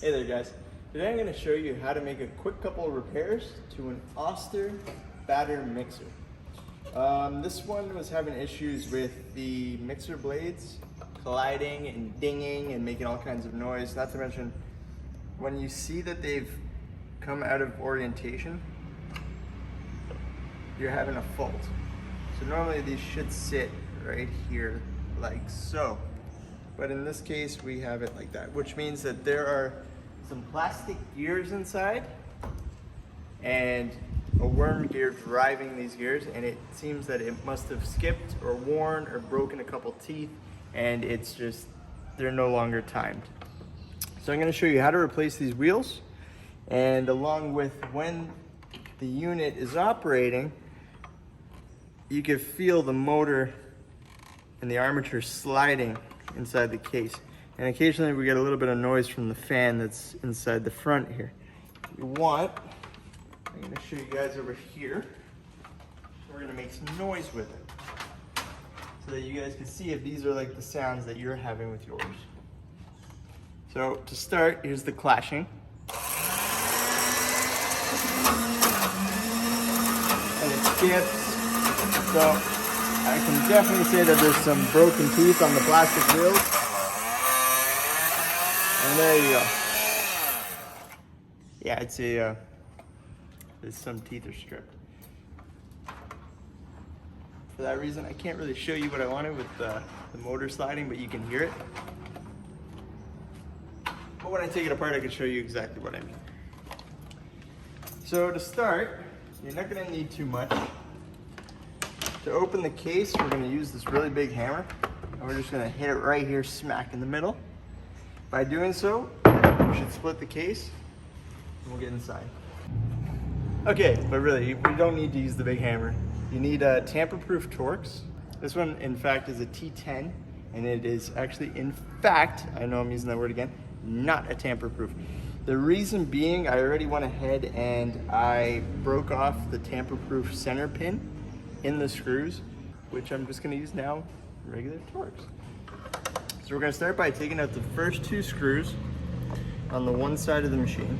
Hey there guys, today I'm going to show you how to make a quick couple of repairs to an Oster batter mixer. This one was having issues with the mixer blades colliding and dinging and making all kinds of noise. Not to mention, when you see that they've come out of orientation, you're having a fault. So normally these should sit right here like so. But in this case, we have it like that, which means that there are some plastic gears inside and a worm gear driving these gears, and it seems that it must have skipped or worn or broken a couple teeth, and it's just, they're no longer timed. So I'm going to show you how to replace these wheels, and along with when the unit is operating, you can feel the motor and the armature sliding inside the case. And occasionally we get a little bit of noise from the fan that's inside the front here. If you want, I'm going to show you guys over here. We're going to make some noise with it so that you guys can see if these are like the sounds that you're having with yours. So to start, here's the clashing. And it skips. So I can definitely say that there's some broken teeth on the plastic wheels. And there you go. Yeah, I'd say there's some teeth are stripped. For that reason, I can't really show you what I wanted with the motor sliding, but you can hear it. But when I take it apart, I can show you exactly what I mean. So to start, you're not gonna need too much. To open the case, we're going to use this really big hammer, and we're just going to hit it right here smack in the middle. By doing so, we should split the case and we'll get inside. Okay, but really, we don't need to use the big hammer. You need tamper-proof Torx. This one, in fact, is a T10, and it is actually, in fact, I know I'm using that word again, not a tamper-proof. The reason being, I already went ahead and I broke off the tamper-proof center pin in the screws, which I'm just going to use now, regular Torx. So we're going to start by taking out the first two screws on the one side of the machine.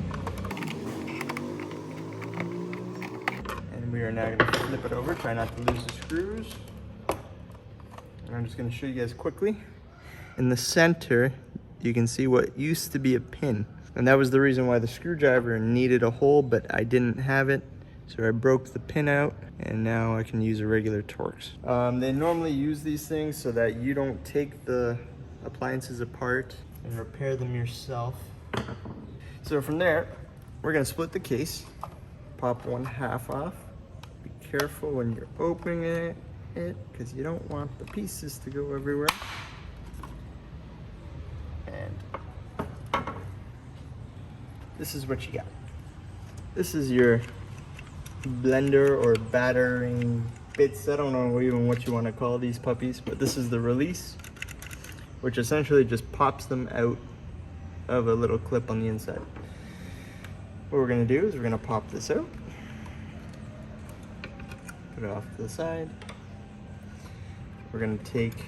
And we are now going to flip it over, try not to lose the screws. And I'm just going to show you guys quickly. In the center, you can see what used to be a pin. And that was the reason why the screwdriver needed a hole, but I didn't have it. So I broke the pin out, and now I can use a regular Torx. They normally use these things so that you don't take the appliances apart and repair them yourself. So from there, we're gonna split the case, pop one half off. Be careful when you're opening it, because you don't want the pieces to go everywhere. And this is what you got. This is your blender or battering bits. I don't know even what you want to call these puppies, but this is the release, which essentially just pops them out of a little clip on the inside. What we're going to do is we're going to pop this out, put it off to the side. We're going to take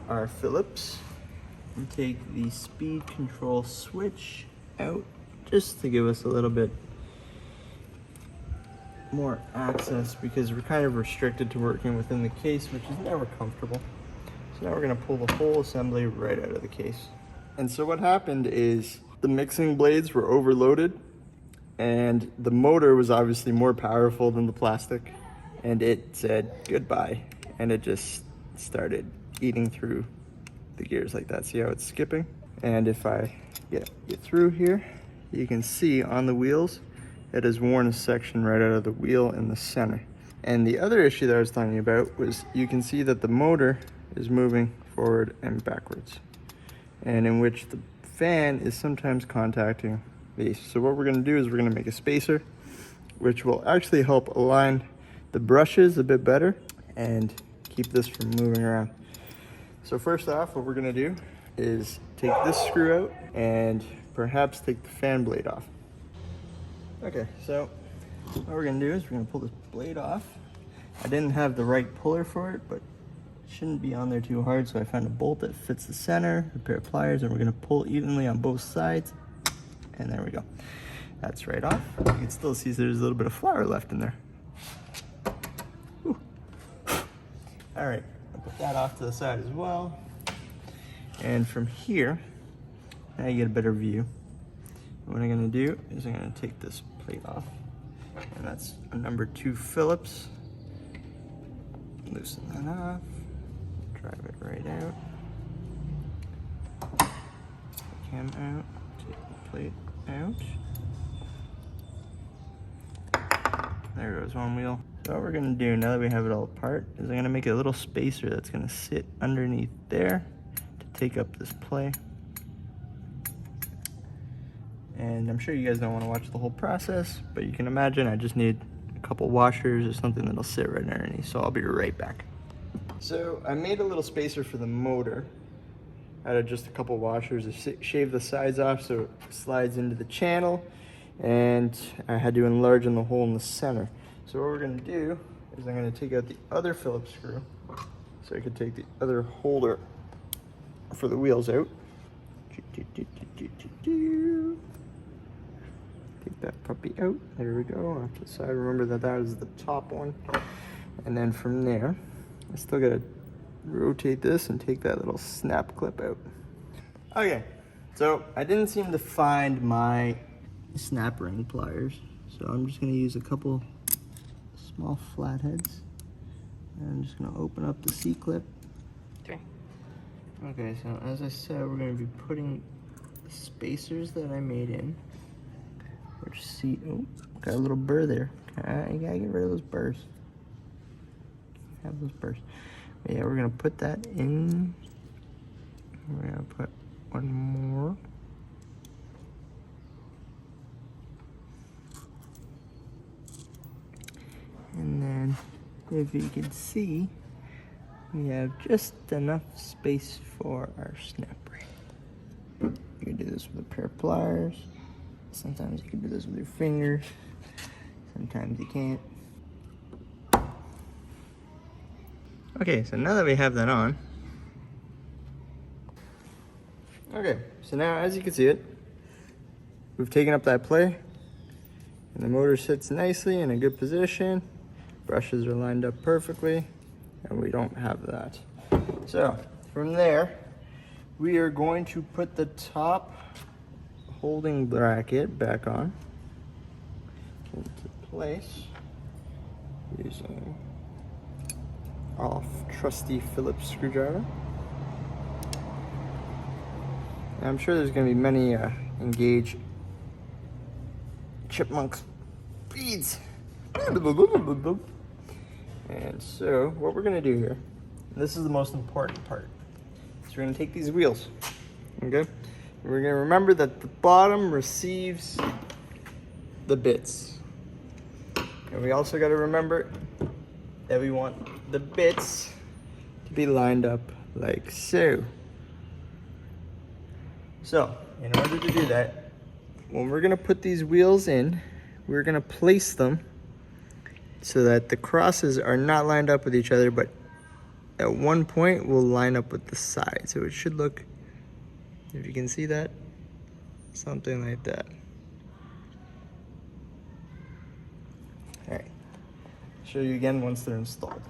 our Phillips and take the speed control switch out just to give us a little bit more access, because we're kind of restricted to working within the case, which is never comfortable. So now we're going to pull the whole assembly right out of the case. And so what happened is the mixing blades were overloaded, and the motor was obviously more powerful than the plastic, and it said goodbye, and it just started eating through the gears like that. See how it's skipping? And if I get through here, you can see on the wheels it has worn a section right out of the wheel in the center. And the other issue that I was telling you about was you can see that the motor is moving forward and backwards, and in which the fan is sometimes contacting these. So what we're going to do is we're going to make a spacer, which will actually help align the brushes a bit better and keep this from moving around. So first off, what we're going to do is take this screw out and perhaps take the fan blade off. Okay, so what we're gonna do is we're gonna pull this blade off. I didn't have the right puller for it, but it shouldn't be on there too hard, so I found a bolt that fits the center, a pair of pliers, and we're gonna pull evenly on both sides. And there we go. That's right off. You can still see there's a little bit of flour left in there. Whew. All right, I'll put that off to the side as well. And from here, now you get a better view. What I'm gonna do is I'm gonna take this plate off, and that's a number 2 Phillips. Loosen that off, drive it right out. Take the cam out, take the plate out. There goes one wheel. So what we're gonna do now that we have it all apart is I'm gonna make a little spacer that's gonna sit underneath there to take up this play. And I'm sure you guys don't want to watch the whole process, but you can imagine I just need a couple washers or something that'll sit right underneath, so I'll be right back. So I made a little spacer for the motor out of just a couple washers. I shaved the sides off so it slides into the channel, and I had to enlarge in the hole in the center. So what we're going to do is I'm going to take out the other Phillips screw so I could take the other holder for the wheels out. Take that puppy out. There we go. Off to the side. Remember that that is the top one. And then from there, I still got to rotate this and take that little snap clip out. Okay, so I didn't seem to find my snap ring pliers, so I'm just going to use a couple small flatheads. And I'm just going to open up the C-clip. Okay, so as I said, we're going to be putting the spacers that I made in. Which see, oh, got a little burr there. You gotta get rid of those burrs. Have those burrs. But yeah, we're gonna put that in. We're gonna put one more. And then, if you can see, we have just enough space for our snap ring. You can do this with a pair of pliers. Sometimes you can do this with your fingers. Sometimes you can't. Okay, so now that we have that on. Okay, so now as you can see it, we've taken up that play. And the motor sits nicely in a good position. Brushes are lined up perfectly. And we don't have that. So, from there, we are going to put the top holding bracket back on into place using our trusty Phillips screwdriver. And I'm sure there's going to be many engaged chipmunk beads. And so what we're going to do here, and this is the most important part, is we're going to take these wheels, okay? We're going to remember that the bottom receives the bits. And we also got to remember that we want the bits to be lined up like so. So, in order to do that, when we're going to put these wheels in, we're going to place them so that the crosses are not lined up with each other, but at one point will line up with the side. So it should look, if you can see that, something like that. All right, show you again once they're installed.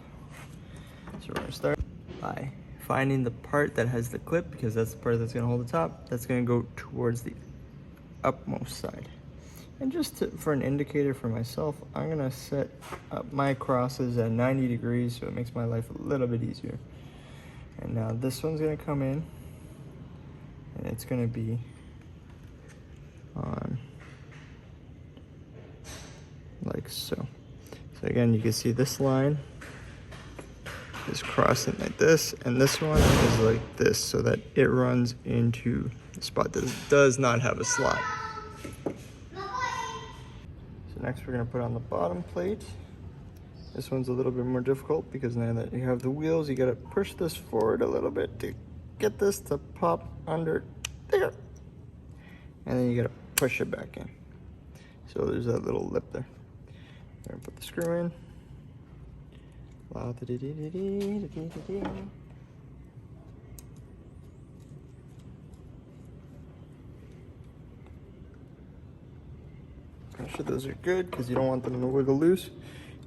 So we're gonna start by finding the part that has the clip, because that's the part that's gonna hold the top. That's gonna go towards the upmost side. And just for an indicator for myself, I'm gonna set up my crosses at 90 degrees so it makes my life a little bit easier. And now this one's gonna come in, and it's gonna be on like so. So again, you can see this line is crossing like this, and this one is like this, so that it runs into the spot that does not have a slot. So next we're gonna put on the bottom plate. This one's a little bit more difficult because now that you have the wheels, you gotta push this forward a little bit to get this to pop under there. And then you gotta push it back in. So there's that little lip there. We're gonna put the screw in, Make sure those are good because you don't want them to wiggle loose.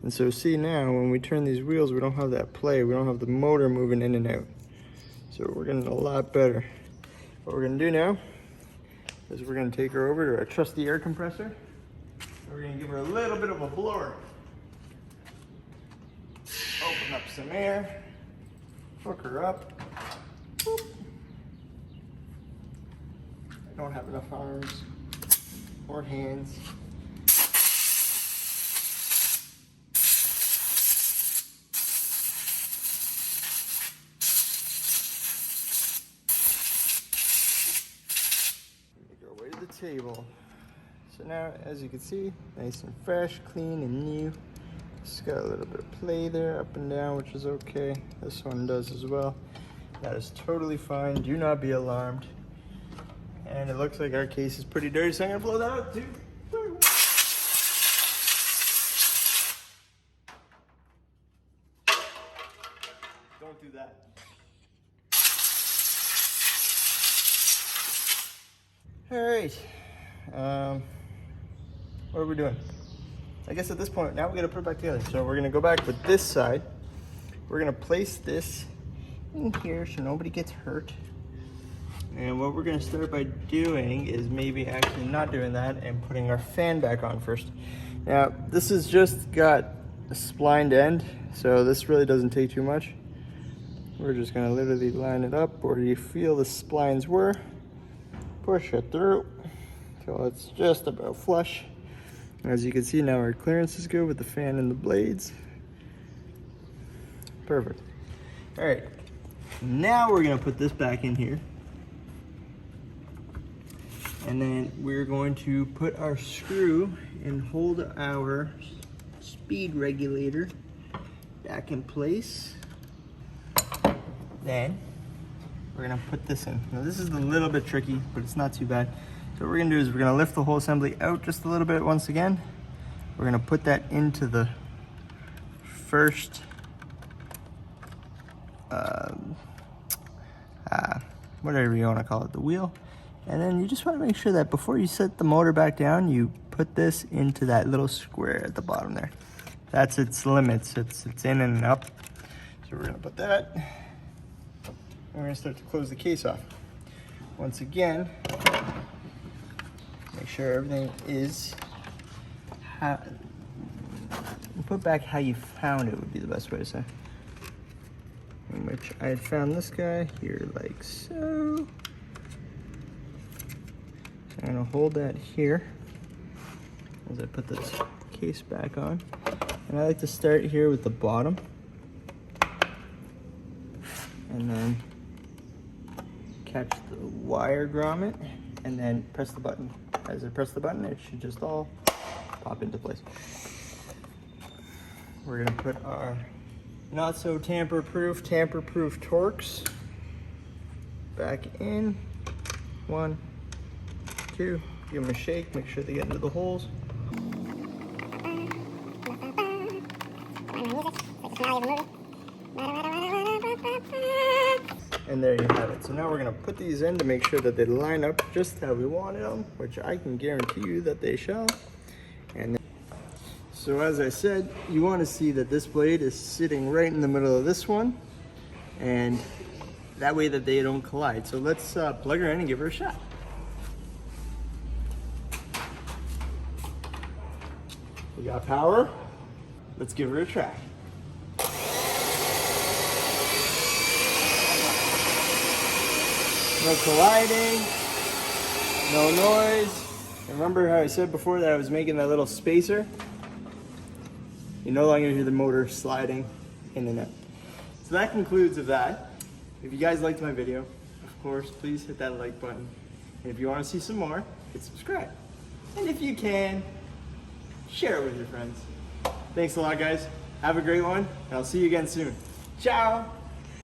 And so see now, when we turn these wheels, we don't have that play. We don't have the motor moving in and out. So we're getting a lot better. What we're gonna do now is we're gonna take her over to our trusty air compressor. We're gonna give her a little bit of a blower. Open up some air, hook her up. Boop. I don't have enough arms or hands. Go away to the table. So now, as you can see, nice and fresh, clean and new. It's got a little bit of play there, up and down, which is okay. This one does as well. That is totally fine. Do not be alarmed. And it looks like our case is pretty dirty, so I'm gonna blow that out too. Don't do that. All right. What are we doing? I guess at this point, now we gotta put it back together. So we're gonna go back with this side. We're gonna place this in here so nobody gets hurt. And what we're gonna start by doing is maybe actually not doing that and putting our fan back on first. Now, this has just got a splined end, so this really doesn't take too much. We're just gonna literally line it up where you feel the splines were, push it through till it's just about flush. As you can see now, our clearance is good with the fan and the blades. Perfect. All right, now we're gonna put this back in here. And then we're going to put our screw and hold our speed regulator back in place. Then we're gonna put this in. Now this is a little bit tricky, but it's not too bad. So what we're gonna do is we're gonna lift the whole assembly out just a little bit once again. We're gonna put that into the first whatever you wanna call it, the wheel. And then you just wanna make sure that before you set the motor back down, you put this into that little square at the bottom there. That's its limits, it's in and up. So we're gonna put that. And we're gonna start to close the case off. Once again, make sure everything is, put back how you found it would be the best way to say. In which I had found this guy here like so. I'm gonna hold that here as I put this case back on. And I like to start here with the bottom. And then catch the wire grommet and then press the button. As I press the button, it should just all pop into place. We're gonna put our not so tamper-proof Torx back in. 1, 2, give them a shake, make sure they get into the holes. And there you have it. So now we're gonna put these in to make sure that they line up just how we wanted them, which I can guarantee you that they shall. And so as I said, you want to see that this blade is sitting right in the middle of this one, and that way that they don't collide. So let's plug her in and give her a shot. We got power. Let's give her a try. No colliding, no noise. Remember how I said before that I was making that little spacer? You no longer hear the motor sliding in and out. So that concludes of that. If you guys liked my video, of course, please hit that like button. And if you want to see some more, hit subscribe. And if you can, share it with your friends. Thanks a lot, guys. Have a great one, and I'll see you again soon. Ciao.